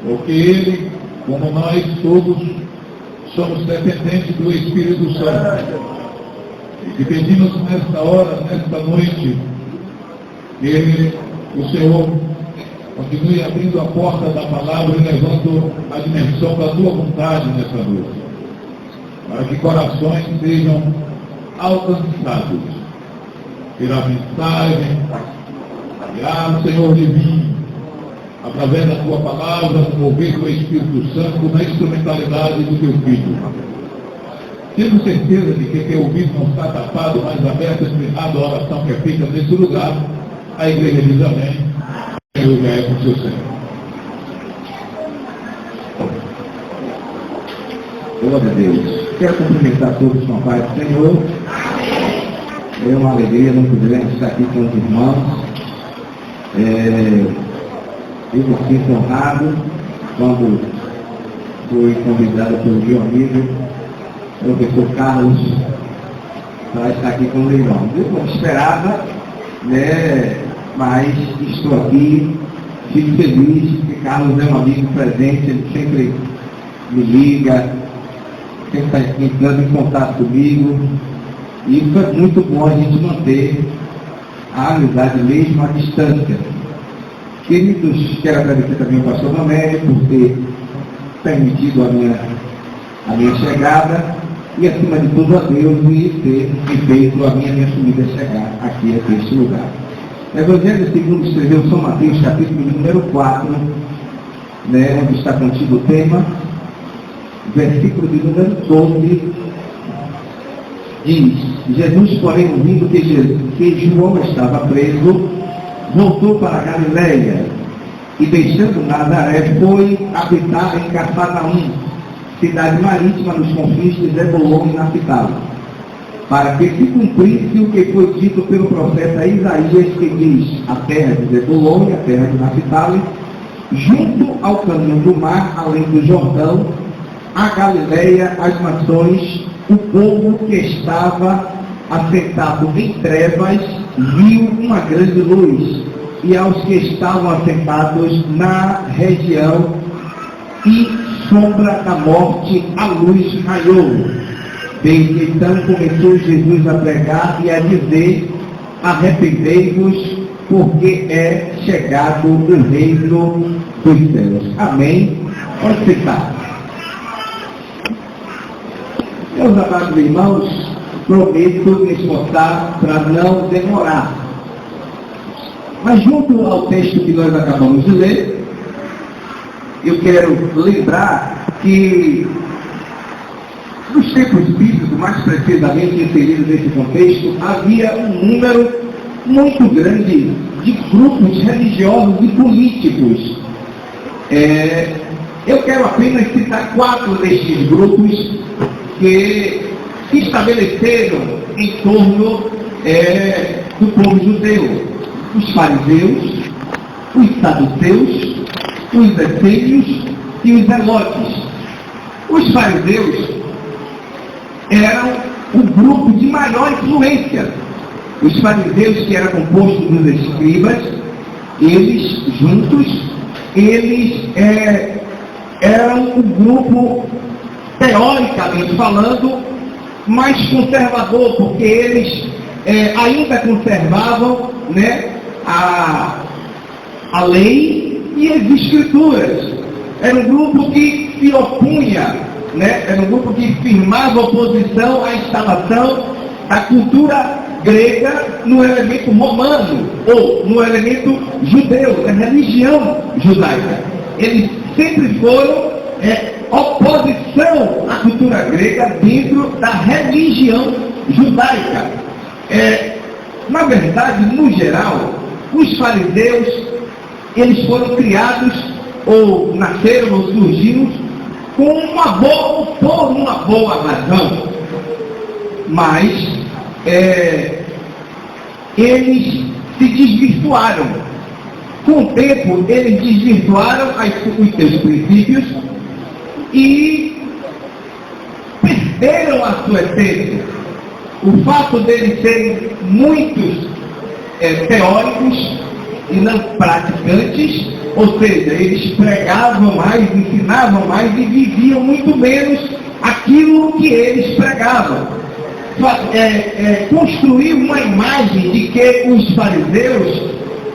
porque Ele, como nós todos, somos dependentes do Espírito Santo. E que pedimos nesta hora, nesta noite, que o Senhor continue abrindo a porta da palavra e levando a dimensão da tua vontade nessa noite, para que corações sejam alcançados pela mensagem, Senhor divino, através da tua palavra, no mover do Espírito Santo, na instrumentalidade do teu Filho. Tendo certeza de que teu ouvido não está tapado, mas aberto, inclinado à oração que é feita nesse lugar, a igreja diz amém. Eu já é com seu Senhor. Glória a Deus. Quero cumprimentar todos com a paz do Senhor. É uma alegria muito grande estar aqui com os irmãos. Eu me sinto honrado quando fui convidado pelo meu amigo, professor Carlos, para estar aqui com os irmãos. Eu não esperava, mas estou aqui, fico feliz, porque Carlos é um amigo presente, ele sempre me liga, sempre está entrando em contato comigo, e foi muito bom a gente manter a amizade mesmo à distância. Queridos, quero agradecer também ao pastor Mamério por ter permitido a minha chegada e, acima de tudo, a Deus e ter me feito a minha subida chegar aqui a este lugar. Evangelho segundo escreveu São Mateus, capítulo número 4, onde está contido o tema, versículo de número 12, diz: Jesus, porém, ouvindo que João estava preso, voltou para a Galileia e, deixando Nazaré, foi habitar em Cafarnaum, cidade marítima nos confins de Zebulon e Naphtali, para que se cumprisse o que foi dito pelo profeta Isaías, que diz: a terra de Zebulon e a terra de Naphtali, junto ao caminho do mar, além do Jordão, a Galileia, as nações, o povo que estava assentado em trevas viu uma grande luz, e aos que estavam assentados na região e sombra da morte, a luz raiou. Desde então começou Jesus a pregar e a dizer: arrependei-vos, porque é chegado o reino dos céus. Amém? Pode citar. Meus amados irmãos, prometo me esforçar para não demorar. Mas junto ao texto que nós acabamos de ler, eu quero lembrar que nos tempos bíblicos, mais precisamente inseridos nesse contexto, havia um número muito grande de grupos religiosos e políticos. Eu quero apenas citar 4 destes grupos que se estabeleceram em torno do povo judeu: os fariseus, os saduceus, os essênios e os zelotes. Os fariseus eram o grupo de maior influência. Os fariseus, que era composto dos escribas, eles juntos, eram o grupo, teoricamente falando, mais conservador, porque eles ainda conservavam a lei e as escrituras. Era um grupo que se opunha, era um grupo que firmava oposição à instalação da cultura grega no elemento romano, ou no elemento judeu, da religião judaica. Eles sempre foram oposição à cultura grega dentro da religião judaica. Na verdade, no geral, os fariseus, eles foram criados, ou nasceram, ou surgiram, por uma boa razão. Mas eles se desvirtuaram. Com o tempo, eles desvirtuaram os seus princípios e perderam a sua essência. O fato deles serem muitos teóricos e não praticantes Ou seja, eles pregavam mais, ensinavam mais e viviam muito menos aquilo que eles pregavam. Construir uma imagem de que os fariseus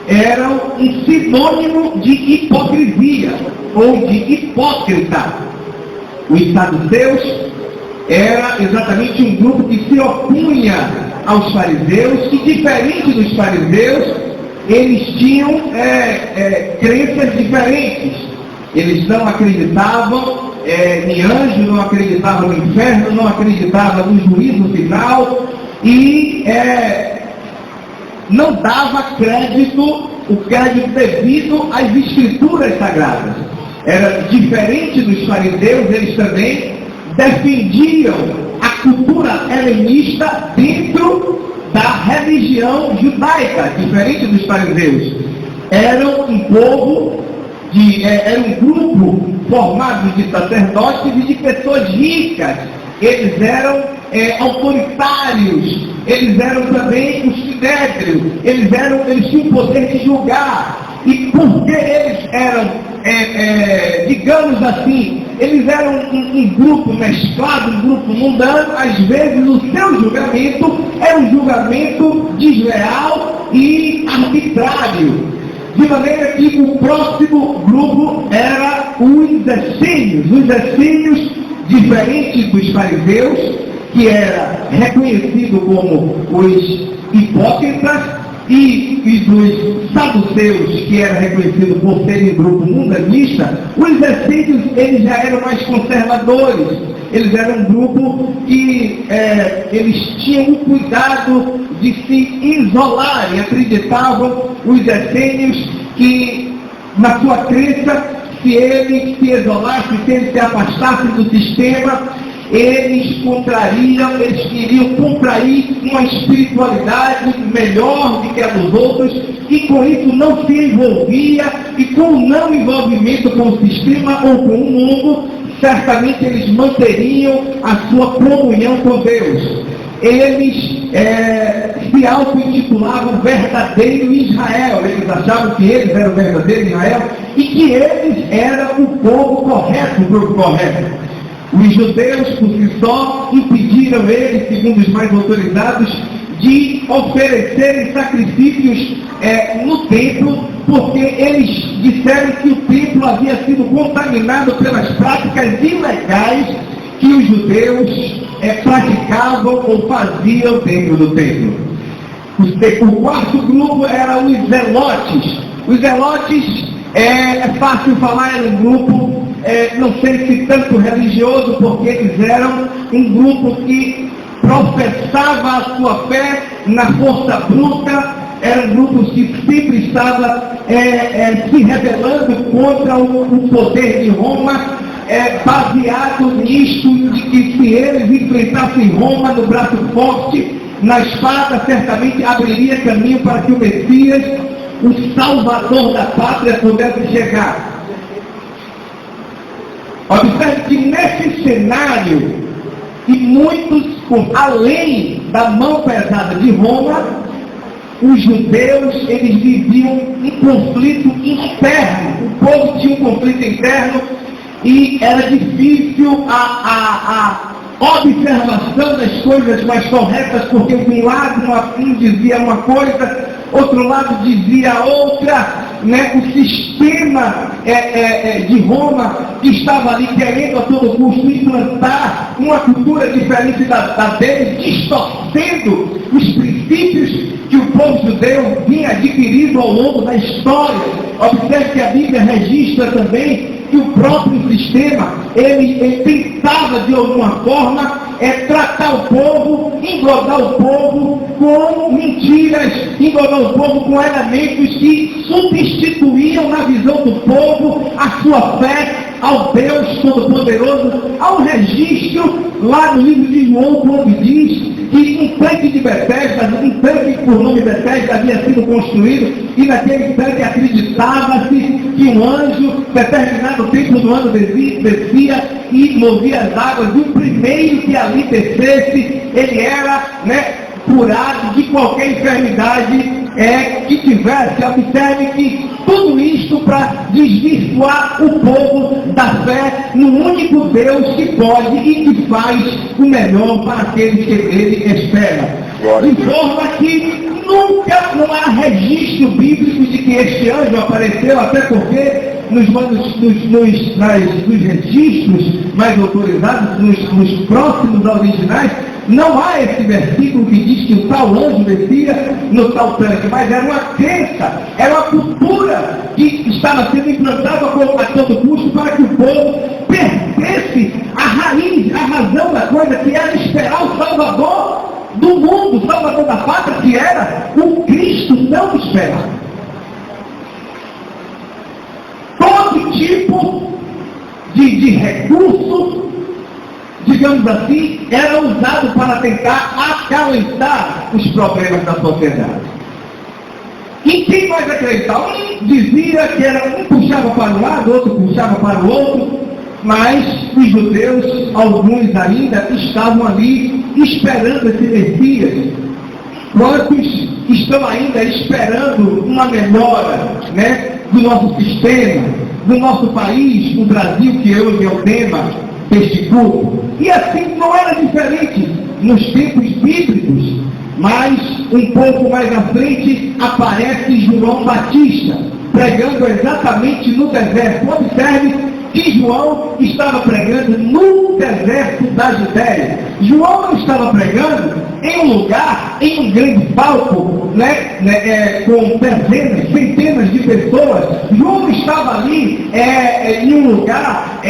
eram um sinônimo de hipocrisia ou de hipócrita. Os saduceus era exatamente um grupo que se opunha aos fariseus, e diferente dos fariseus, eles tinham crenças diferentes. Eles não acreditavam em anjo, não acreditavam no inferno, não acreditavam no juízo final, e não dava o crédito devido às escrituras sagradas. Era diferente dos fariseus, eles também defendiam a cultura helenista dentro da religião judaica, diferente dos fariseus. Eram um povo, era um grupo formado de sacerdotes e de pessoas ricas. Eles eram autoritários, eles eram também os sinédrios, eles tinham o poder de julgar. E porque eles eram, digamos assim, eles eram um grupo mesclado, um grupo mundano, às vezes o seu julgamento era um julgamento desleal e arbitrário. De maneira que o próximo grupo era os essênios. Os essênios, diferentes dos fariseus, que era reconhecido como os hipócritas, e dos saduceus, que era reconhecido por serem grupo mundanista. Os essênios, eles já eram mais conservadores. Eles eram um grupo que eles tinham o cuidado de se isolar, e acreditavam, os essênios, que na sua crença, se eles se isolassem, se eles se afastassem do sistema, eles queriam contrair uma espiritualidade melhor do que a dos outros, e com isso não se envolvia, e com o não envolvimento com o sistema ou com o mundo, certamente eles manteriam a sua comunhão com Deus. Eles se auto-intitulavam verdadeiro Israel. Eles achavam que eles eram o verdadeiro Israel e que eles eram o povo correto, o grupo correto. Os judeus, por si só, impediram eles, segundo os mais autorizados, de oferecerem sacrifícios no templo, porque eles disseram que o templo havia sido contaminado pelas práticas ilegais que os judeus praticavam ou faziam dentro do templo. O quarto grupo era os zelotes. Os zelotes, é fácil falar, era um grupo, não sei se tanto religioso, porque eles eram um grupo que professava a sua fé na força bruta. Era um grupo que sempre estava se rebelando contra o poder de Roma, baseado nisto, de que se eles enfrentassem Roma no braço forte, na espada, certamente abriria caminho para que o Messias, o Salvador da pátria, pudesse chegar. Observe que nesse cenário, e muitos, além da mão pesada de Roma, os judeus, eles viviam um conflito interno. O povo tinha um conflito interno e era difícil a observação das coisas mais corretas, porque um lado um dizia uma coisa, outro lado dizia outra, né? O sistema de Roma, que estava ali querendo a todo custo implantar uma cultura diferente da deles, distorcendo os princípios que o povo judeu vinha adquirindo ao longo da história. Observe que a Bíblia registra também que o próprio sistema, ele tentava de alguma forma tratar o povo, engodar o povo com mentiras, engodar o povo com elementos que substituíam na visão do povo a sua fé ao Deus Todo-Poderoso. Há um registro lá no livro de João, quando diz que um tanque de Betesda, um tanque por nome Betesda, havia sido construído, e naquele tanque acreditava-se que um anjo, determinado tempo do ano, descia e movia as águas, e o primeiro que ali descesse, ele era curado de qualquer enfermidade que tivesse, observe que tudo isto para desvirtuar o povo da fé no único Deus que pode e que faz o melhor para aqueles que ele espera. De forma que nunca não há registro bíblico de que este anjo apareceu, até porque nos registros mais autorizados, nos próximos originais, não há esse versículo que diz que o tal anjo descia no tal tanque, mas era uma crença, era uma cultura que estava sendo implantada a todo custo para que o povo perdesse a raiz, a razão da coisa, que era esperar o Salvador do mundo, o Salvador da pátria, que era o Cristo não esperado. Todo tipo de recurso, digamos assim, era usado para tentar acalentar os problemas da sociedade. E quem vai acreditar? Um dizia que um puxava para um lado, outro puxava para o outro, mas os judeus, alguns ainda, estavam ali esperando esse Messias. Quantos estão ainda esperando uma melhora, do nosso sistema, do nosso país, o Brasil, que hoje é o tema deste culto? E assim não era diferente nos tempos bíblicos, mas um pouco mais à frente aparece João Batista, pregando exatamente no deserto. Observe que João estava pregando no deserto da Judéia. João não estava pregando em um lugar, em um grande palco, com dezenas, centenas de pessoas. João estava ali em um lugar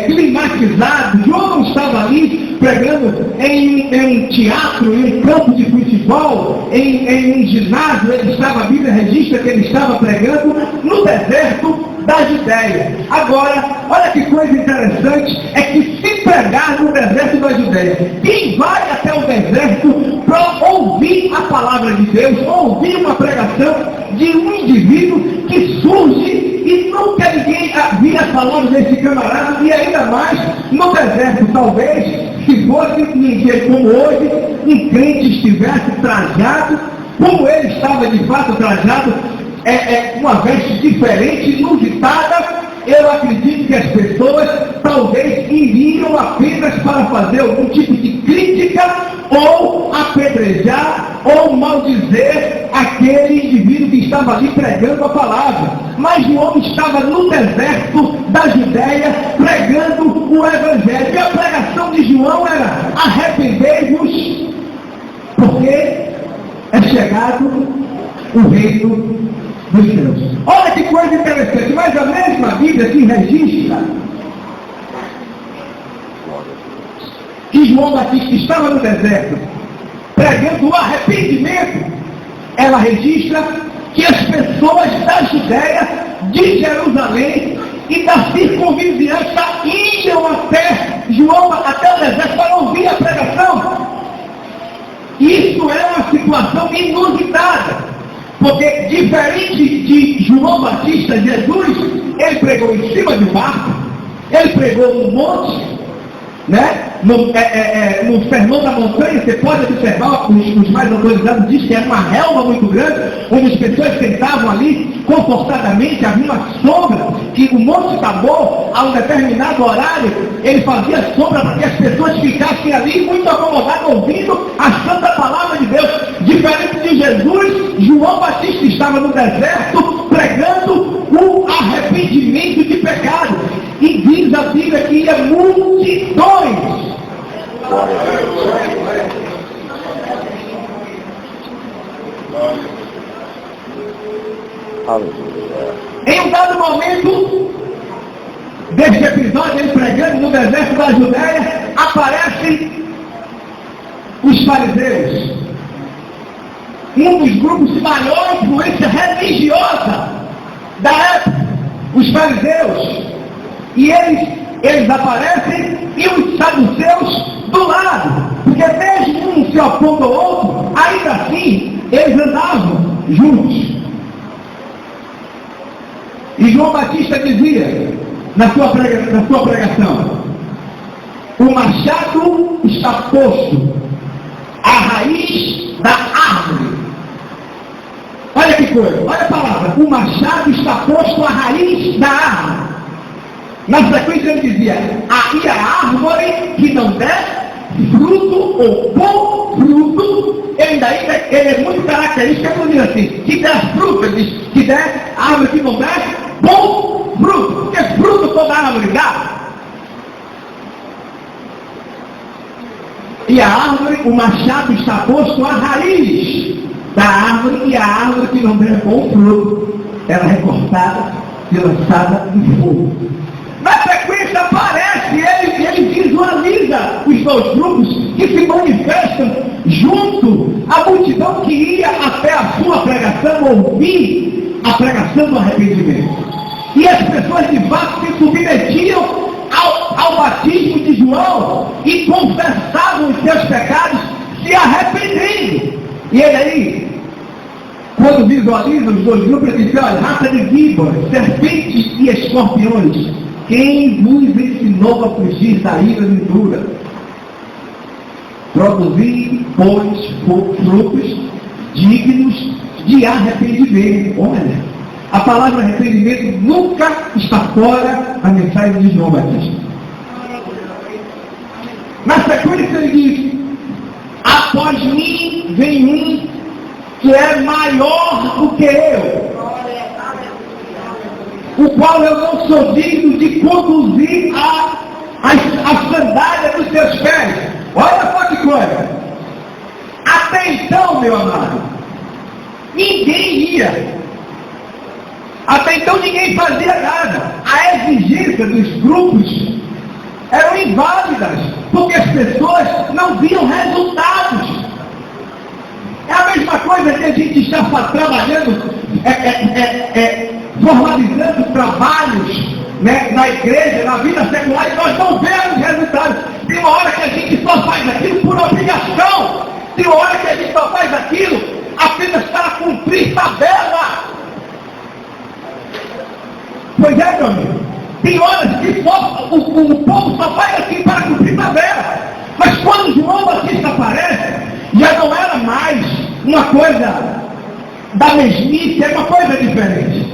climatizado. João não estava ali pregando em um teatro, em um campo de futebol, em um ginásio. Ele estava, a Bíblia registra que ele estava pregando no deserto da Judéia. Agora, olha que coisa interessante, é que se pregar no deserto da Judéia, quem vai até o deserto para ouvir a palavra de Deus, ouvir uma pregação de um indivíduo que surge e nunca ninguém havia falado desse camarada, e ainda mais no deserto? Talvez, se fosse um dia como hoje, um crente estivesse trajado, como ele estava de fato trajado, uma veste diferente, inusitada, eu acredito que as pessoas talvez iriam apenas para fazer algum tipo de crítica, ou apedrejar, ou maldizer aquele indivíduo que estava ali pregando a palavra. Mas João estava no deserto da Judéia pregando o Evangelho. E a pregação de João era: arrependei-vos, porque é chegado o reino dos céus. Olha que coisa interessante, mas a mesma Bíblia que registra que João Batista estava no deserto pregando o arrependimento, ela registra que as pessoas da Judéia, de Jerusalém e da circunvizinhança iam até o deserto para ouvir a pregação. Isso é uma situação inusitada, porque diferente de João Batista, Jesus, ele pregou em cima de um barco, ele pregou no monte, no sermão da montanha. Você pode observar, os mais autorizados dizem que era uma relva muito grande, onde as pessoas sentavam ali confortadamente, havia uma sombra, que o Monte Tabor, a um determinado horário, ele fazia sombra para que as pessoas ficassem ali muito acomodadas, ouvindo a santa palavra de Deus. Diferente de Jesus, João Batista estava no deserto pregando o arrependimento de pecado. E diz a Bíblia que ia multidões. Em um dado momento deste episódio, ele pregando no deserto da Judéia, aparecem os fariseus, um dos grupos de maior influência religiosa da época, os fariseus. E eles aparecem, e os saduceus do lado, porque mesmo um se opondo ao outro, ainda assim eles andavam juntos. E João Batista dizia na sua pregação: o machado está posto à raiz da árvore. Olha que coisa, olha a palavra. O machado está posto à raiz da árvore. Na sequência ele dizia, aí a árvore que não der fruto ou bom fruto, ele é muito característico, ele diz assim, que der fruto, ele diz, que der árvore que não der bom fruto, porque fruto toda árvore dá. E a árvore, o machado está posto à raiz da árvore, e a árvore que não der bom fruto, ela é cortada e lançada em fogo. Na sequência aparece, ele visualiza os dois grupos que se manifestam junto à multidão que ia até a sua pregação, ouvir a pregação do arrependimento. E as pessoas de fato se submetiam ao batismo de João e confessavam os seus pecados, se arrependendo. E ele aí, quando visualiza os dois grupos, ele diz, olha, raça de víboras, serpentes e escorpiões, quem vos ensinou a fugir da ira vindoura? Produzir, pois, frutos dignos de arrependimento. Olha, a palavra arrependimento nunca está fora da mensagem de João Batista. Na sequência ele diz, após mim vem um que é maior do que eu, o qual eu não sou digno de conduzir a sandália dos seus pés. Olha só que coisa. Até então, meu amado, ninguém ia. Até então ninguém fazia nada. A exigência dos grupos eram inválidas, porque as pessoas não viam resultados. É a mesma coisa que a gente está trabalhando, formalizando trabalhos, né, na igreja, na vida secular, e nós não vemos resultados. Tem uma hora que a gente só faz aquilo por obrigação. Tem uma hora que a gente só faz aquilo apenas para cumprir tabela. Pois é, meu amigo. Tem horas que só, o povo só faz assim para cumprir tabela. Mas quando João Batista aparece, já não era mais uma coisa da mesmice, é uma coisa diferente.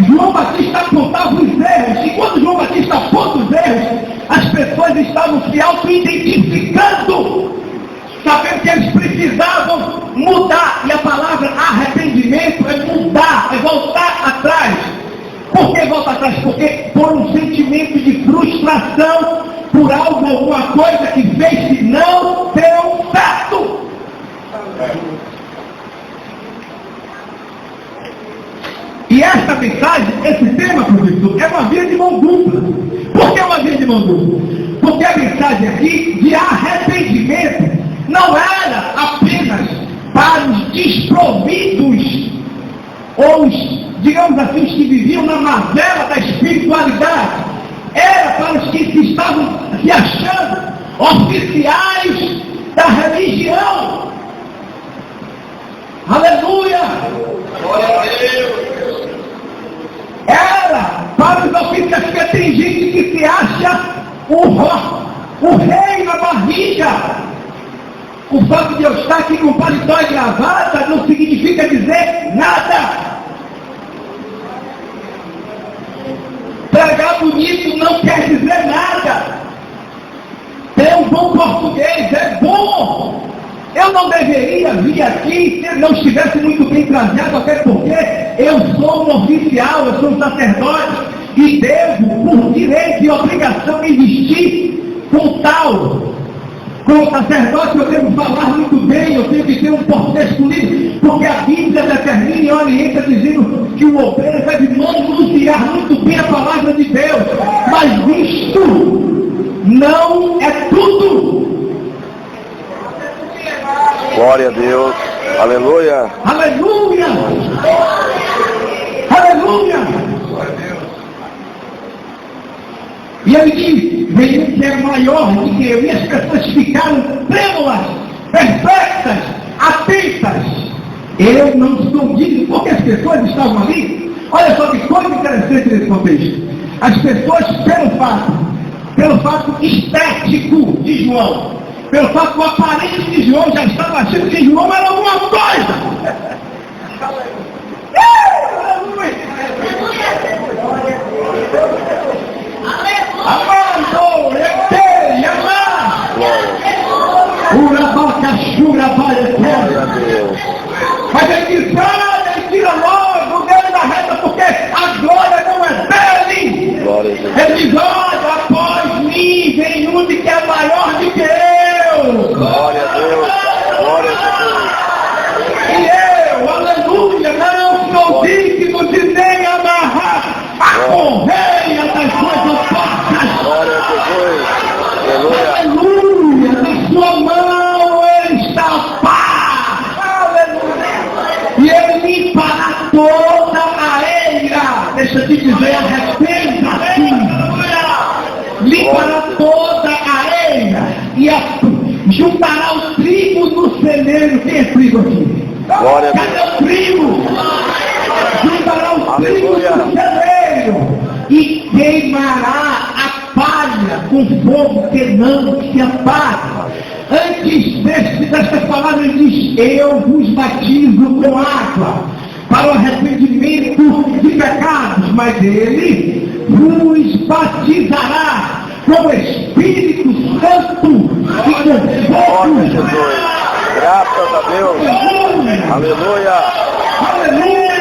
João Batista apontava os erros, e quando João Batista aponta os erros, as pessoas estavam se auto-identificando, sabendo que eles precisavam mudar, e a palavra arrependimento é mudar, é voltar atrás. Por que volta atrás? Porque por um sentimento de frustração, por algo, alguma coisa que fez que não deu certo. E essa mensagem, esse tema, professor, é uma via de mão dupla. Por que uma via de mão dupla? Porque a mensagem aqui de arrependimento não era apenas para os desprovidos, ou os, digamos assim, os que viviam na mazela da espiritualidade. Era para os que se estavam se achando oficiais da religião. Aleluia! Glória a Deus! Era para os oficiais, porque tem gente que se acha o rei na barriga. O fato de eu estar aqui com paletó e gravata não significa dizer nada. Pregar bonito não quer dizer nada. Ter um bom português é bom. Eu não deveria vir aqui se eu não estivesse muito bem trajado, até porque eu sou um oficial, eu sou um sacerdote e devo, por direito e obrigação, me vestir com tal. Como sacerdote eu devo falar muito bem, eu tenho que ter um português bonito, porque a Bíblia determina e orienta dizendo que o obreiro deve manusear muito bem a palavra de Deus. Mas isto não é tudo. Glória a Deus. Aleluia. Aleluia. Aleluia. E ele diz, veio que é maior do que eu. E as pessoas ficaram trêmulas, perplexas, atentas. Eu não sou digno, porque as pessoas estavam ali. Olha só que coisa interessante nesse contexto. As pessoas, pelo fato estético de João, pelo fato que o aparente de João já estava achando que João era alguma coisa. Amado, etei, amado. Urabacachura, vai, mas ele tira logo o dedo da reta, porque a glória não é dele. Ele diz, olha, após mim vem um que é maior do que eu. Glória a Deus, glória a Deus. E eu, aleluia, não sou digno de nem amarrar a correia das coisas fortes. Glória a Jesus, aleluia. Aleluia, na sua mão ele está a paz. Aleluia. E ele limpará toda a eira. Deixa eu te dizer, arrependa-se. Limpará toda a eira. E juntará o trigo no celeiro. Quem é trigo aqui? Glória a Deus. Cadê o trigo? Juntará o trigo Aleluia. no celeiro. E queimará a palha com fogo que não se apaga. Antes desta palavra ele diz, eu vos batizo com água para o arrependimento de pecados, mas ele vos batizará com o Espírito Santo e com Glória a fogo. Jesus. Graças a Deus. Aleluia. Aleluia.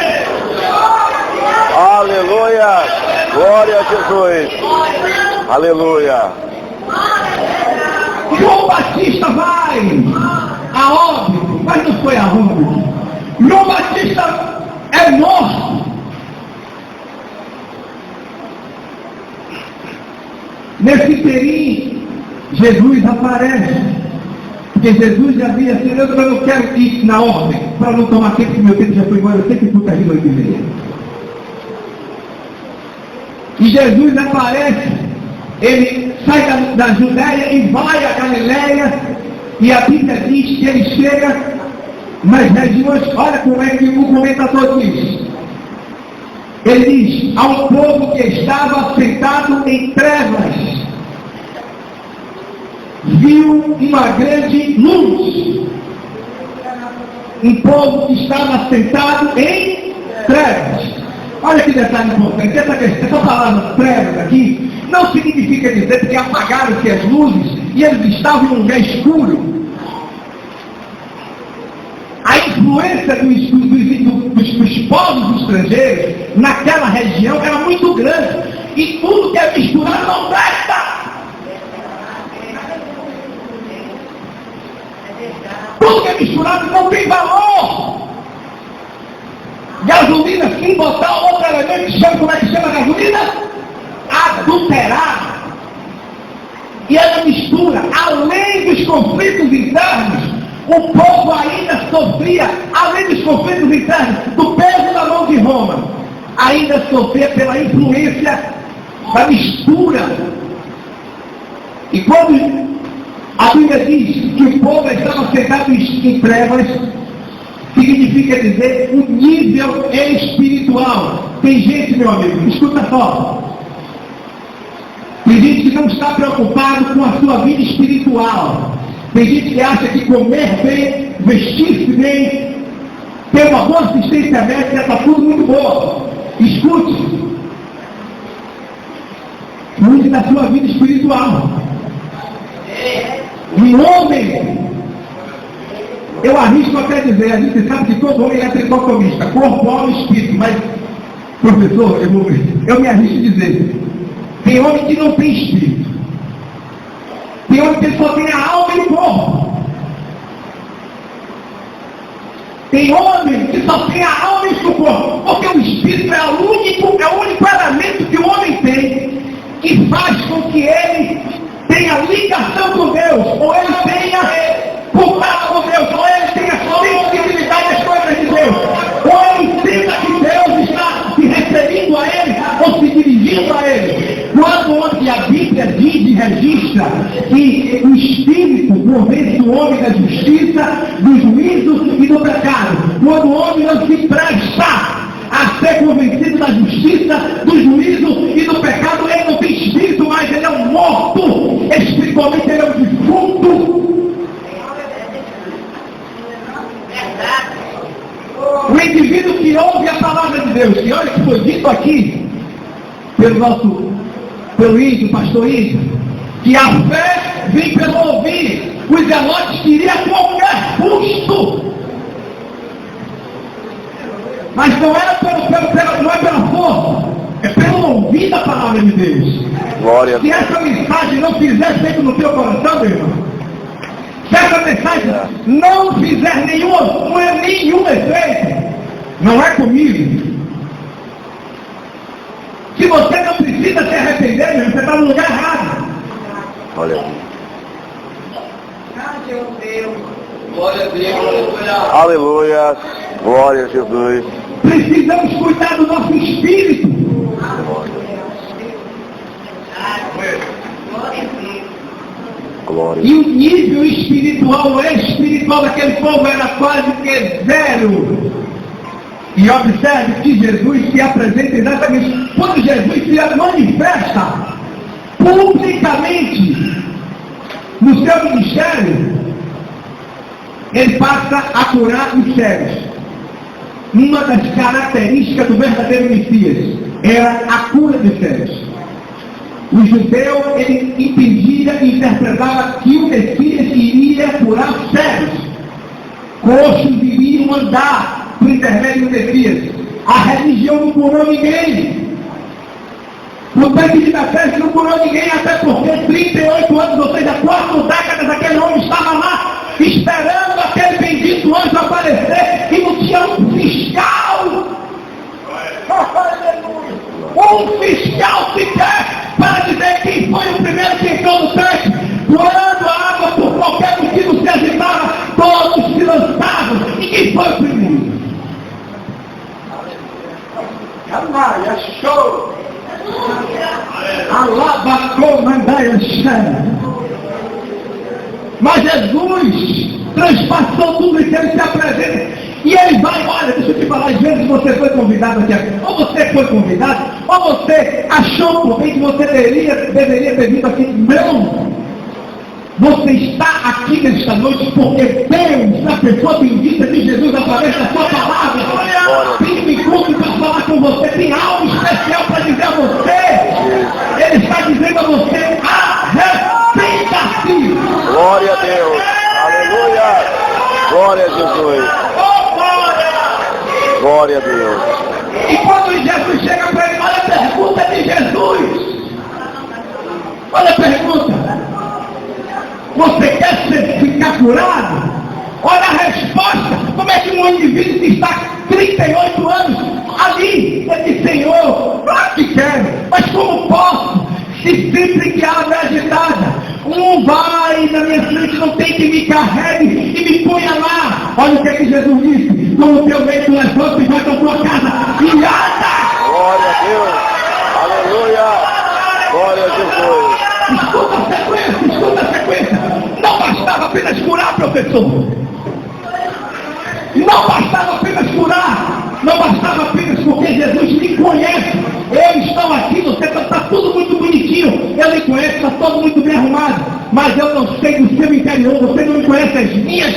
Aleluia. Glória a Jesus. Aleluia. João Batista vai a óbito, mas não foi a óbito. João Batista é morto. Nesse interim, Jesus aparece. Porque Jesus já havia assim, eu não quero ir na ordem, para não tomar tempo, que meu tempo já foi embora, eu sempre fui perdido 8h30. E Jesus aparece, ele sai da Judéia e vai a Galileia, e a Bíblia diz que ele chega nas regiões, olha como é que o comentador diz. Ele diz, ao povo que estava sentado em trevas, viu uma grande luz. Um povo que estava sentado em trevas. Olha que detalhe importante, essa palavra trevas aqui não significa dizer que apagaram-se as luzes e eles estavam em um lugar escuro. A influência dos povos estrangeiros naquela região era muito grande e tudo que é misturado não presta. Tudo que é misturado não tem valor. Gasolina, sem botar outro elemento, como é que chama a gasolina? Adulterada. E ela mistura, além dos conflitos internos, o povo ainda sofria, além dos conflitos internos, do peso da mão de Roma, ainda sofria pela influência da mistura. E quando a Bíblia diz que o povo estava sentado em trevas, significa dizer um nível espiritual. Tem gente, meu amigo, escuta só. Tem gente que não está preocupado com a sua vida espiritual. Tem gente que acha que comer bem, vestir-se bem, ter uma boa assistência médica, está tudo muito bom. Escute. Cuide da sua vida espiritual. Um homem, eu arrisco até dizer, a gente sabe que todo homem é tricotomista, corpo, alma e espírito, mas, professor, eu me arrisco a dizer, tem homem que não tem espírito, tem homem que só tem a alma e o corpo, tem homem que só tem a alma e o corpo, porque o espírito é o único elemento que o homem tem, que faz com que ele tenha ligação com Deus, ou ele tenha contato com Deus, ou ele tenha sensibilidade às coisas de Deus, ou ele sinta que Deus está se referindo a ele, ou se dirigindo a ele. Quando a Bíblia diz e registra que o Espírito convence o homem da justiça, do juízo e do pecado, quando o homem não se presta a ser convencido da justiça, do juízo e do pecado, ele não tem espírito mais, ele é um morto, espiritualmente ele é um defunto. indivíduo que ouve a palavra de Deus, e olha que foi dito aqui, pelo índio, pastor índio, que a fé vem pelo ouvir. Os zelotes queriam a qualquer custo. Mas não é pela força, é pelo ouvir da palavra de Deus. Glória a Se Deus. essa mensagem não fizer sempre no teu coração, meu irmão, se essa mensagem não fizer nenhum efeito, não é comigo. Se você não precisa se arrepender, meu irmão, você está no lugar errado. Olha aqui. Glória a Deus. Aleluia. Glória a Jesus. Precisamos cuidar do nosso espírito. Glória. E o nível espiritual daquele povo era quase que zero. E observe que Jesus se apresenta exatamente quando Jesus se manifesta publicamente no seu ministério, ele passa a curar os cegos. Uma das características do verdadeiro Messias era a cura dos cegos. O judeu, ele entendia e interpretava que o Messias iria curar os cegos. Coxos iriam andar por intermédio do Messias. A religião não curou ninguém. O tanque de Bethesda não curou ninguém, até porque 38 anos, ou seja, 4 décadas, aquele homem estava lá, esperando aquele bendito anjo aparecer, e não tinha um fiscal. Um fiscal sequer para dizer quem foi o primeiro que entrou no tanque. Quando a água por qualquer motivo se agitava, todos se lançavam. E quem foi o primeiro? Canalha, show! Alabacou, mandaia, chama. Mas Jesus transpassou tudo isso, ele se apresenta. E ele vai, olha, deixa eu te falar, às vezes você foi convidado aqui, ou você foi convidado, ou você achou por bem que você deveria ter vindo aqui. Não! Você está aqui nesta noite porque Deus, na pessoa bendita de Jesus, através da sua palavra, tem um encontro para falar com você, tem algo especial para dizer a você. Ele está dizendo a você, arrependa-se. Glória a Deus. Aleluia. Glória a Jesus. Glória a Deus. E quando Jesus chega para ele, olha a pergunta de Jesus. Olha a pergunta. Você quer ficar curado? Olha a resposta. Como é que um indivíduo que está 38 anos ali, ele diz, Senhor, claro que quero, mas como posso? Se sempre que a água é agitada, um vai na minha frente, não tem que me carregue e me ponha lá. Olha o que é que Jesus disse. Como o teu leito levanta e vai para a tua casa e anda. Glória a Deus. Aleluia. Glória a Jesus. Escuta a sequência. Não bastava apenas curar, professor. Não bastava apenas curar. Não bastava apenas porque Jesus me conhece. Eu estou aqui, você está tudo muito bonitinho. Eu me conheço, está todo muito bem arrumado. Mas eu não sei do seu interior, você não me conhece as minhas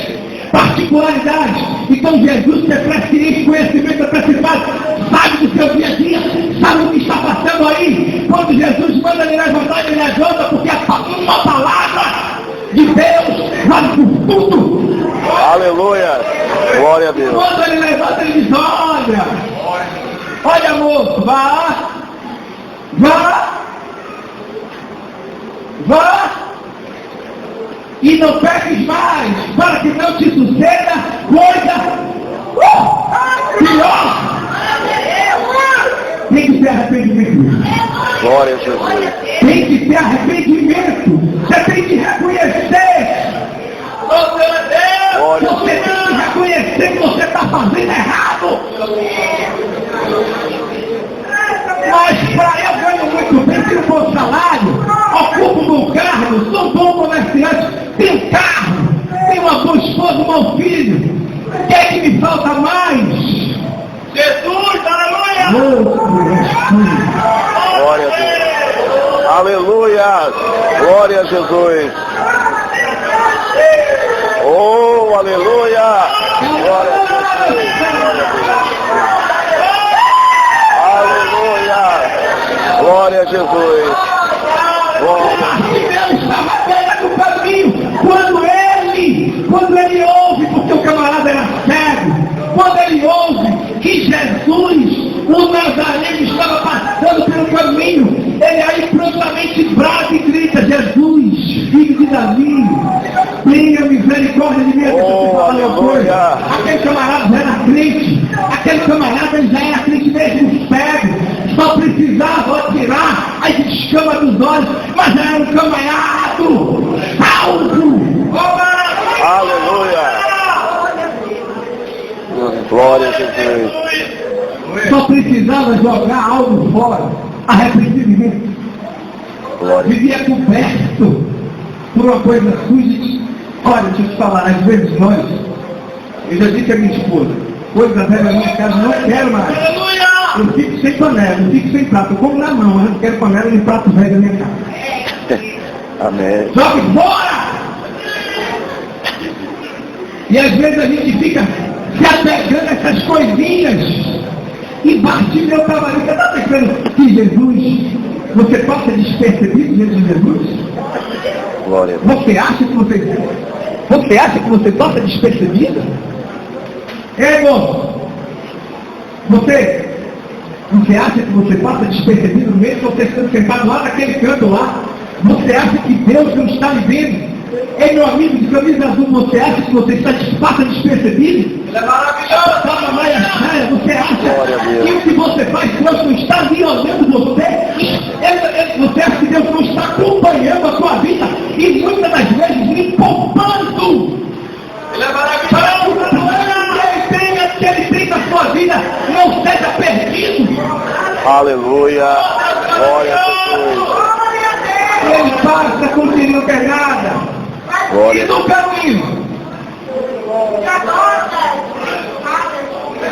particularidades. Então Jesus te oferece esse conhecimento antecipado, sabe do seu dia a dia, sabe o que está passando aí. Quando Jesus manda ele levantar, ele levanta, porque uma palavra de Deus vale por tudo. Aleluia. Glória a Deus. Quando ele levanta, ele diz, olha moço, vá, e não peques mais, para que não te suceda coisa pior. Tem que ter arrependimento. Glória a Jesus. Tem que ter arrependimento. Você tem que reconhecer. Você tem que reconhecer que você está fazendo errado. Mas para eu ganho muito bem, tenho um bom salário, ocupo um bom cargo, sou um bom comerciante, tenho carro, tenho uma boa esposa, um bom filho. O que é que me falta mais? Jesus, aleluia! Glória a Deus. Aleluia. Glória a Jesus. Oh, aleluia. Glória a Jesus. Aleluia. Glória a Jesus. Deus estava à beira do caminho. Quando ele ouve, porque o camarada era cego, quando ele ouve que Jesus, o Nazareno, estava passando pelo caminho, ele aí prontamente brada e grita: Jesus, filho de Davi, tenha misericórdia de mim. Aleluia. Aquele camarada já era crente, aquele camarada já era crente mesmo cego, só precisava tirar as escamas dos olhos, mas já era um camarado salvo. Aleluia. Glória a Jesus. Só precisava jogar algo fora, arrependimento. Glória. Vivia coberto por uma coisa suja. Olha, deixa eu te falar, às vezes eu já disse a minha esposa, coisa velha na minha casa, não quero mais. Eu fico sem panela, eu fico sem prato, eu como na mão, mas eu não quero panela nem prato velho na minha casa. Amém. Jogue fora! E às vezes a gente fica se apegando a essas coisinhas. E Bartimeu estava ali, você está pensando que Jesus, você passa despercebido diante de Jesus? Glória a Deus. Você acha que você passa despercebido? Moço, você acha que você passa despercebido mesmo você estando sentado lá naquele canto lá? Você acha que Deus não está lhe vendo? Ei, meu amigo de camisa azul, você acha que você passa despercebido? Ele é maravilhoso. Você acha que o que você faz, Deus não está ali olhando você? Você acha que Deus não está acompanhando a sua vida? E muitas das vezes lhe poupando. Ele é maravilhoso. Que ele tem na sua vida não seja perdido. Aleluia. Glória a Jesus. E ele passa como se não quer nada. Glória. E no caminho,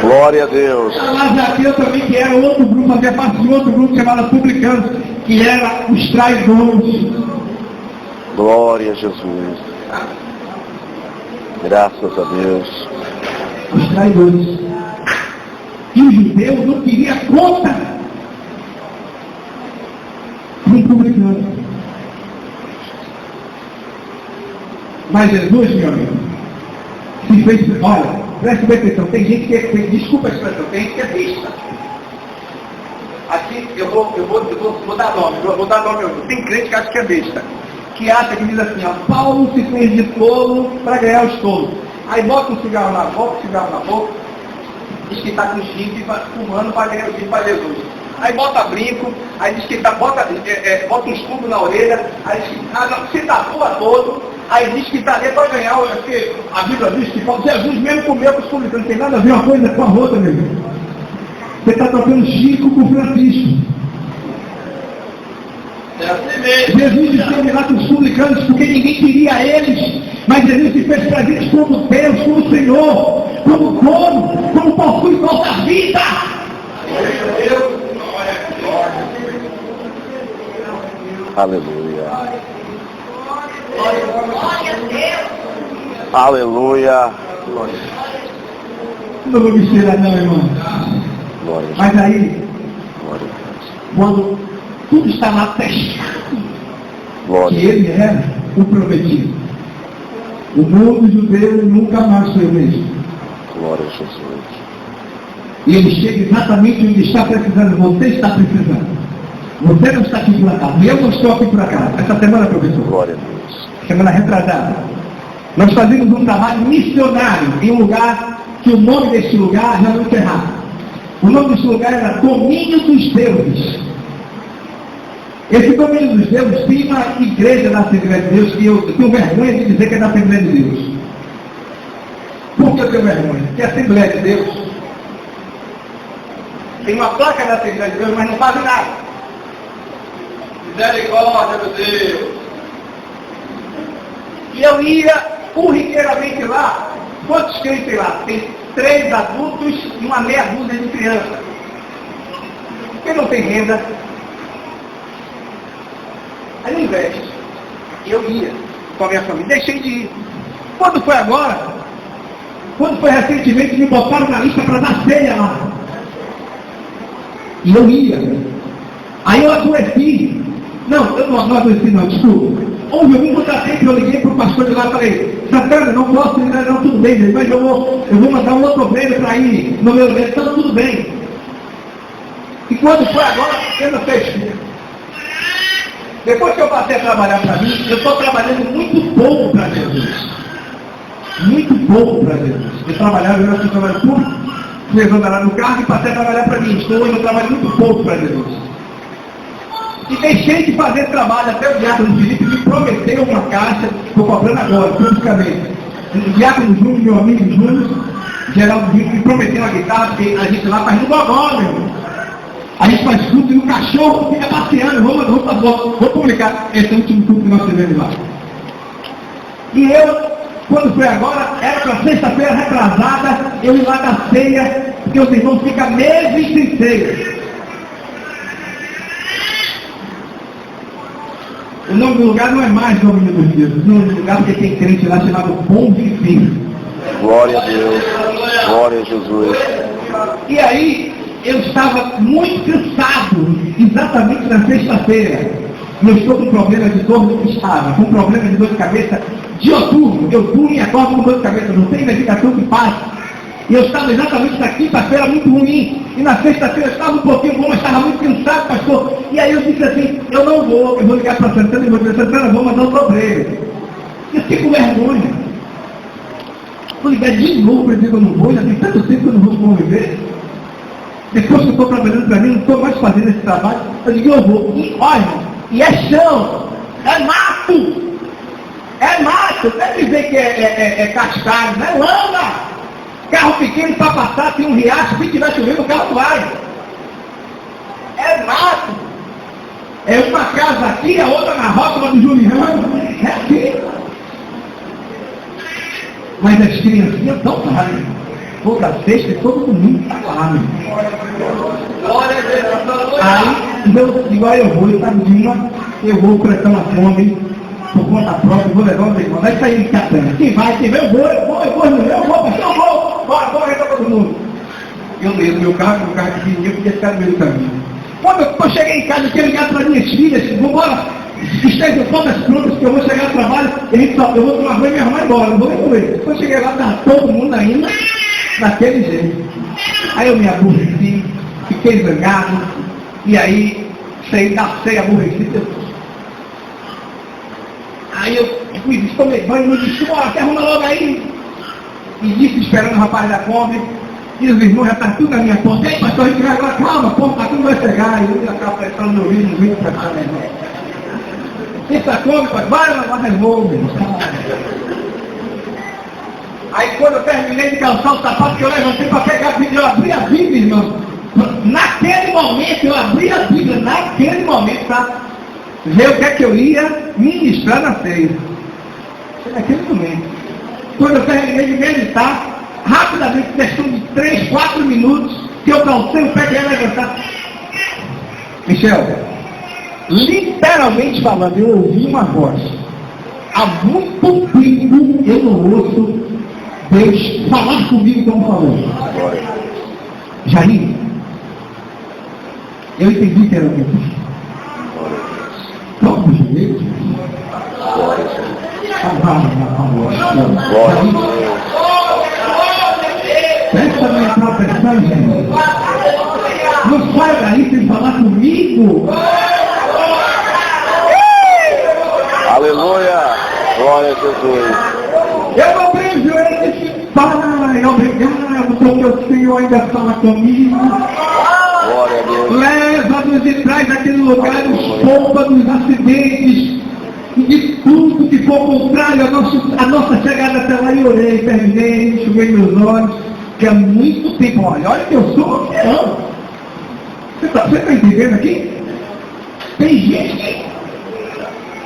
Glória a Deus. Zaqueu também, que era outro grupo, fazia parte de outro grupo chamado Publicanos, que era os traidores. Glória a Jesus. Graças a Deus. Os traidores. E o judeu não queria conta com o publicano. Mas Jesus, meu amigo, se fez, olha, preste bem atenção, tem gente que é, desculpa a expressão, tem gente que é vista. Aqui, eu vou dar nome, tem crente que acha que é besta, que acha que diz assim, ó, Paulo se fez de tolo para ganhar os tolos. Aí bota um cigarro na boca, diz que está com chifre e vai fumando para ganhar o chifre para Jesus. Aí bota brinco, aí diz que bota um escudo na orelha, aí diz que se tatua todo, aí diz que está ali para ganhar, porque a Bíblia diz que Jesus mesmo comeu com os publicanos, não tem nada a ver uma coisa com a outra, meu irmão. Você está trocando Chico com Francisco. É assim mesmo. Jesus esteve lá com os publicanos porque ninguém queria eles, mas Jesus se fez presente como Deus, como Senhor, como dono, como possui nossa vida. Aleluia. Aleluia. Não vou me tirar não, irmão. Glória a Deus. Mas aí, Glória a Deus. quando tudo estava atestado Glória que a Deus. ele era o prometido, o mundo judeu nunca mais foi o mesmo. Glória a Jesus. E ele chega exatamente onde está precisando. Você está precisando. Você não está aqui por acaso. E eu não estou aqui por acaso. Essa semana, professor, Glória a Deus. semana retrasada, nós fazíamos um trabalho missionário em um lugar que o nome desse lugar já não errado. O nome desse lugar era Domínio dos Deuses. Esse Domínio dos Deuses tem uma igreja da Assembleia de Deus que eu tenho vergonha de dizer que é da Assembleia de Deus. Por que eu tenho vergonha? Porque a Assembleia de Deus tem uma placa da Assembleia de Deus, mas não faz nada. Misericórdia, meu Deus. E eu ia corriqueiramente lá. Quantos crentes tem lá? Tem 3 adultos e uma meia dúzia de crianças. Quem não tem renda, aí não investe. E eu ia com a minha família. Deixei de ir. Quando foi agora, Quando foi recentemente, me botaram na lista para dar ceia lá. E eu ia. Aí eu adoeci. Não, eu não adoeci não, desculpa. Houve algum contratempo que eu liguei para o pastor de lá e falei, Santana, não posso ir, não, tudo bem, mas eu vou mandar um outro obreiro para ir no meu evento, então tudo bem. E quando foi agora, eu não fez. Depois que eu passei a trabalhar para mim, eu estou trabalhando muito pouco para Jesus. Muito pouco para Jesus. Eu trabalhava, eu era trabalho público, fui andar no carro e passei a trabalhar para mim. Estou indo trabalho muito pouco para Jesus. E deixei de fazer trabalho, até o diácono Felipe me prometeu uma caixa, estou cobrando agora, publicamente. O diácono Júnior, meu amigo Júnior, Geraldo Júnior, me prometeu uma guitarra, porque a gente lá faz no gogó, meu irmão. A gente faz culto e o cachorro fica passeando, vou publicar esse último culto que nós tivemos lá. E eu, quando foi agora, era para sexta-feira retrasada, eu ia lá da ceia, porque os irmãos ficam meses sem ceia. O nome do lugar não é mais Domínio dos Dias, o nome do lugar porque tem crente lá chamado Bom Viver. Glória a Deus. Glória a Jesus. E aí, eu estava muito cansado, exatamente na sexta-feira. E eu estou com problema de dor, com problema de dor de cabeça dioturno. Eu durmo e acordo com dor de cabeça, não tem medicação que passa. E eu estava exatamente na quinta-feira muito ruim. E na sexta-feira eu estava um pouquinho bom, mas estava muito cansado, pastor. E aí eu disse assim, eu vou ligar para Santana e vou dizer, Santana, vou mandar um problema. E eu fiquei com vergonha. Vou ligar de novo para dizer que eu não vou, já tem tanto tempo que eu não vou conviver. Depois que eu estou trabalhando para mim, não estou mais fazendo esse trabalho, eu digo, eu vou. E olha, e é chão, é mato. É mato, não é dizer que é cascalho, não é lama. Carro pequeno para passar, tem um riacho, se tiver chovendo o carro vai. É mato. É uma casa aqui, a outra na rótula do Juliano. É aqui. Mas as criancinhas estão lá. Toda sexta e todo domingo está lá. Aí, eu digo, eu vou, eu vou prestar uma fome por conta própria, vou levar o meu irmão. Vai sair de Catana. Quem vai, eu vou, bora, entra todo mundo. Eu leio meu carro pequenininho, eu podia ficar no meio do caminho. Quando eu cheguei em casa, eu tinha ligado para minhas filhas, vamos embora, estejam todas prontas, que eu vou chegar ao trabalho, eu vou tomar banho e me arrumar embora, não vou nem comer. Quando eu cheguei lá, estava todo mundo ainda daquele jeito. Aí eu me aborreci, fiquei zangado, e aí saí da ceia aborrecido. Aí eu fui, tomei banho, me disse, bora, te arruma logo aí. E disse, esperando o rapaz da Kombi, e os irmãos já estão tudo na minha porta. Ei, pastor, a gente vai agora, calma, porta, tudo vai chegar. E eu já estava prestando no vídeo para cá, né? Essa Kombi, vai resolver. Aí quando eu terminei de calçar o sapato, que eu levantei para pegar a Bíblia, eu abri a Bíblia, irmão. Naquele momento, eu abri a Bíblia, naquele momento, tá? Ver o que é que eu ia ministrar na ceia. Foi naquele momento. Quando eu terminei de meditar, rapidamente, questão de 3, 4 minutos, que eu calcei o pé que ia levantar. Michel, literalmente falando, eu ouvi uma voz. Há muito tempo eu não ouço Deus falar comigo como falou. Jair, eu entendi que era Deus. Toca os joelhos. Presta minha proteção, gente. Não sai daí sem falar comigo. Aleluia. Glória a Jesus. Eu não vejo ele disse, Pai, obrigado, porque o Senhor ainda fala comigo. Glória a Deus. Leva-nos e traz daquele lugar, nos poupa dos acidentes, de tudo que for contrário a nossa chegada até lá. E orei, terminei, enxuguei meus olhos, que há muito tempo, olha que eu sou fiel. Você está entendendo aqui? Tem gente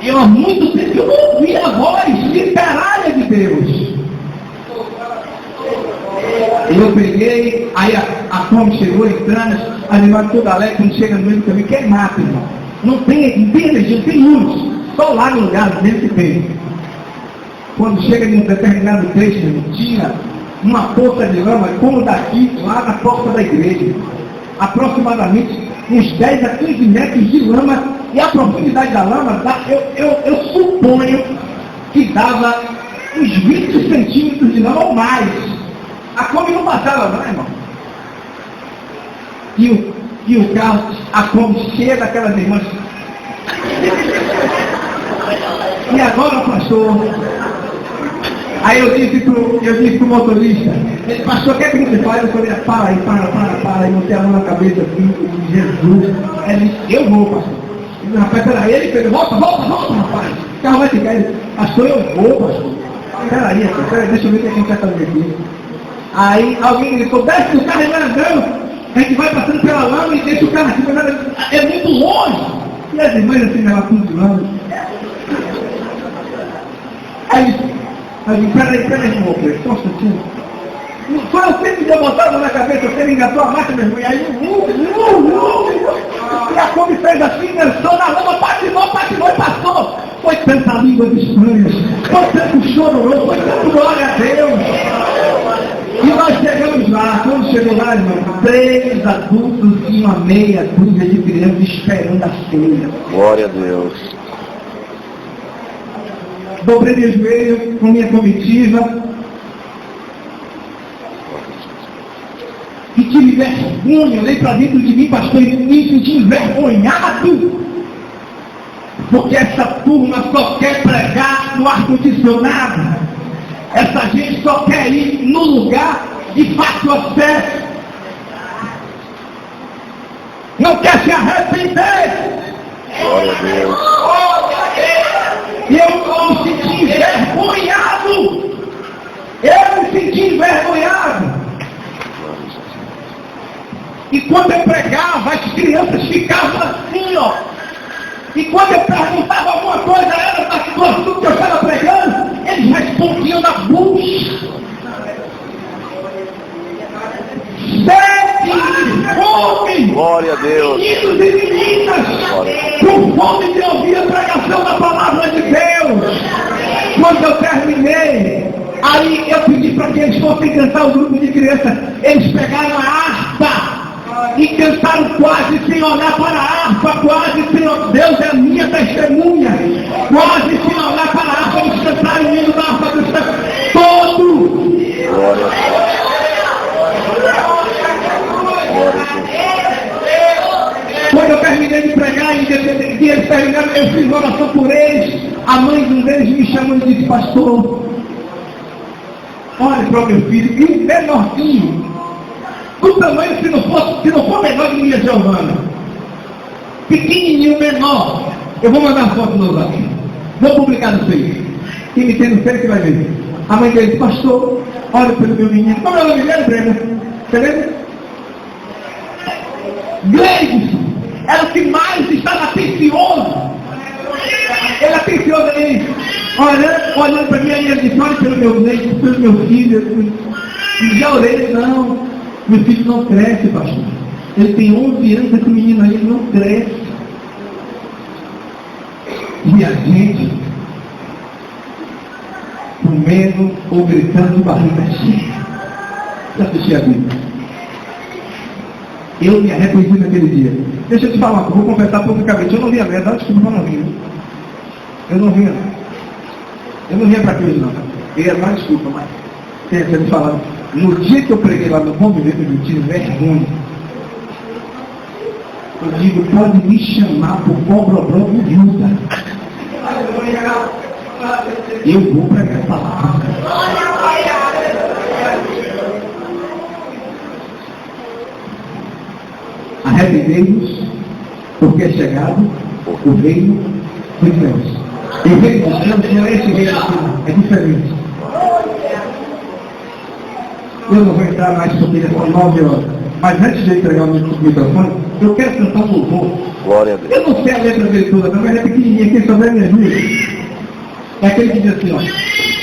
que eu há muito tempo que eu não ouvi a voz literária de Deus. Eu peguei, aí a fome chegou entrando, animado todo alegre, quando chega no meio do caminho, quem mata, irmão? Não tem energia, não tem luz. Só lá no lugar dentro que tem. Quando chega em um determinado trecho, tinha uma poça de lama, como daqui, lá na porta da igreja. Aproximadamente uns 10 a 15 metros de lama, e a profundidade da lama, eu suponho que dava uns 20 centímetros de lama ou mais. A Kombi não passava, não, irmão? E o carro, a Kombi cheia daquelas irmãs. E agora, pastor? Aí eu disse pro motorista, ele, pastor, o que é que você faz? Eu falei, para aí, não tem a mão na cabeça assim, Jesus. Ele disse, eu vou, pastor. Eu disse, rapaz, peraí, ele fez, volta, rapaz. O carro vai ficar, ele, pastor, eu vou, pastor. Peraí, deixa eu ver o que a gente vai fazer aqui. Aí alguém gritou, desce do carro e vai andando. A gente vai passando pela lama e deixa o carro aqui, é muito longe. E as irmãs assim, ela tudo de lama. Aí peraí, irmão, só um instantinho. Não foi você que deu botada na cabeça, você engatou a máquina, meu irmão, e aí, e a Kombi fez assim, dançou na lama, patinou e passou. Foi tanta língua de estranhos, foi tanto chororô, foi tanto glória a Deus. E nós chegamos lá, quando chegou lá, irmão, 3 adultos e uma meia dúzia de crianças esperando a ceia. Glória a Deus. Dobrei meu joelho com minha comitiva e tive vergonha, olhei para dentro de mim, pastor, e me senti envergonhado, porque essa turma só quer pregar no ar-condicionado, essa gente só quer ir no lugar de fácil acesso, não quer se arrepender. Glória a Deus. E eu me senti envergonhado. Eu me senti envergonhado. E quando eu pregava, as crianças ficavam assim, ó. E quando eu perguntava alguma coisa a elas, das tudo que eu estava pregando, eles respondiam na bucha. Sede, fome, Glória a Deus. meninos e meninas, com fome de ouvir a pregação da palavra de Deus. Quando eu terminei, aí eu pedi para que eles fossem cantar o grupo de crianças. Eles pegaram a harpa e cantaram quase sem olhar para a harpa, quase sem olhar. Deus é a minha testemunha. Quase sem olhar para a harpa, eles cantaram o hino da harpa do céu todo. Glória a Deus. Quando eu terminei de pregar e eles terminaram, eu fiz oração por eles. A mãe de um deles me chamou e disse, pastor, olha para o meu filho, e um menorzinho, do tamanho se não for menor de minha Giovana, pequenininho, menor, eu vou mandar foto no zap, vou publicar no Facebook, e me tem no Facebook que vai ver. A mãe dele disse, pastor, olha pelo meu menino, como é o nome dele, Brenda? Você lembra? Gleison, era o que mais estava atencioso. Ele atencioso ali, olhando para mim, ele disse, olha pelo meu leite, pelo meu filho. E já orei, não, meu filho não cresce, pastor. Ele tem 11 anos, esse menino aí não cresce. E a gente, comendo ou gritando de barriga cheia. Já assisti a Bíblia. Eu me arrependi naquele dia. Deixa eu te falar, vou confessar publicamente. Eu não ria mesmo, dá desculpa, eu não ria. Eu não ria. Eu não ria para aquilo, não. Eu ia dar desculpa, mas tem que me falar. No dia que eu preguei lá no convivente, eu tive vergonha. Eu digo, pode me chamar por cobra de viúva. Eu vou pregar essa palavra. Arrependei-vos, porque é chegado o reino dos céus. E o reino dos céus não é esse reino aqui, é diferente. Eu não vou entrar mais porque ele são 9 horas. Mas antes de entregar o microfone, eu quero cantar um louvor. Glória a Deus. Eu não sei a letra dele toda, não, mas é pequenininha, quem souber me ajuda. É aquele que diz assim, ó.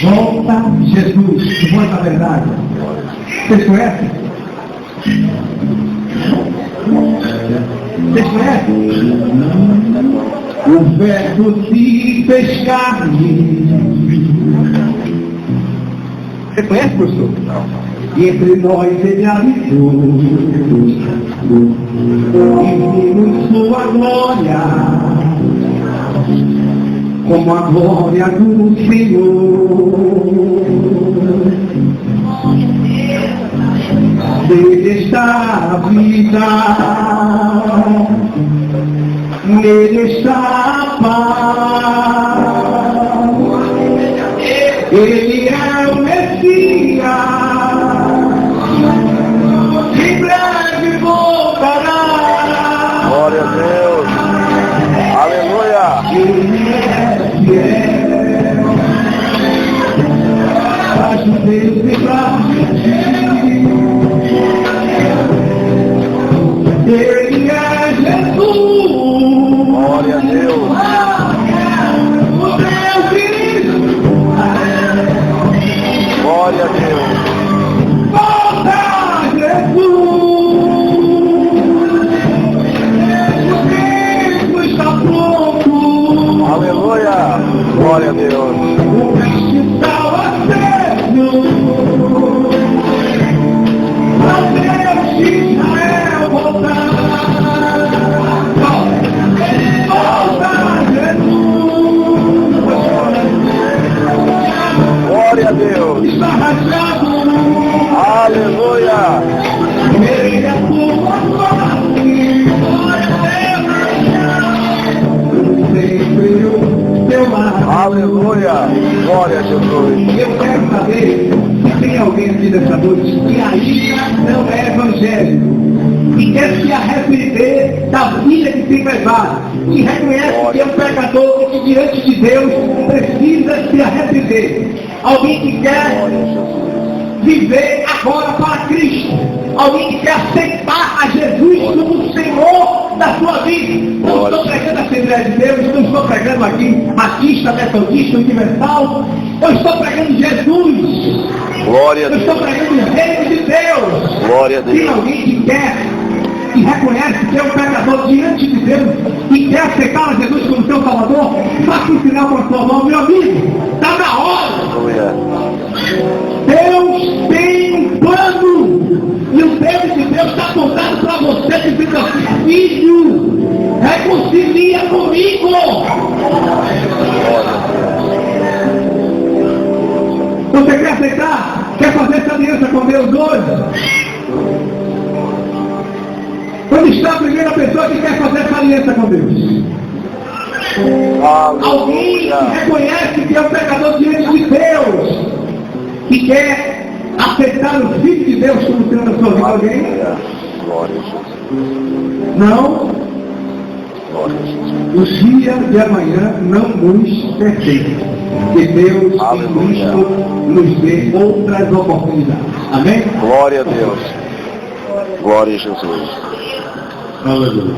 Volta Jesus, voz da verdade. Vocês conhecem? Vocês conhecem? O verbo se fez carne. Você conhece, professor? Não. E entre nós ele habitou, e vimos sua glória, como a glória do Senhor. Nele está a vida, nele está a paz. Ele é o Messias, em breve voltará. Glória a Deus. Aleluia. Ele é fiel, faz o Deus lembrar de ti. Ele é Jesus. Glória a Deus. O teu Cristo. Glória a Deus. Volta, Jesus. O tempo está pronto. Aleluia. Glória a Deus. O mestre está aceso. Para Deus de Israel voltar. Volta, Jesus. Glória a Deus. Está rasgado. Aleluia. Ele é tua face. Sempre o teu lado. Aleluia. Glória a Jesus. Eu quero saber se tem alguém aqui nessa noite que ainda não é evangélico e quer se arrepender da vida que tem levado e reconhece que é um pecador e que diante de Deus precisa se arrepender. Alguém que quer viver agora para Cristo. Alguém que quer aceitar a Jesus como Senhor da sua vida. Não estou pregando a Assembleia de Deus, não estou pregando aqui Batista, Metodista, Universal. Eu estou pregando Jesus. Glória a Eu estou Deus. pregando o reino de Deus. Glória a Tem Deus. alguém que quer e reconhece que é um pecador diante de Deus e quer aceitar a Jesus como seu Salvador, faça um sinal com a sua mão, meu amigo. Está na hora. Aleluia. Deus tem um plano. E o Deus de Deus está apontando para você dizendo assim: filho, reconcilia comigo. Você quer aceitar? Quer fazer essa aliança com Deus hoje? Onde está a primeira pessoa que quer fazer essa aliança com Deus? Alguém que Aleluia. reconhece que é um pecador diante de Deus, que quer aceitar o Filho de Deus como Senhor da sua vida. Alguém? Aleluia. Glória a Jesus. Não. Glória a Jesus. Os dias de amanhã não nos pertencem. Que Deus em Aleluia. Cristo nos dê outras oportunidades. Amém? Glória a Deus. Glória a Jesus. Aleluia.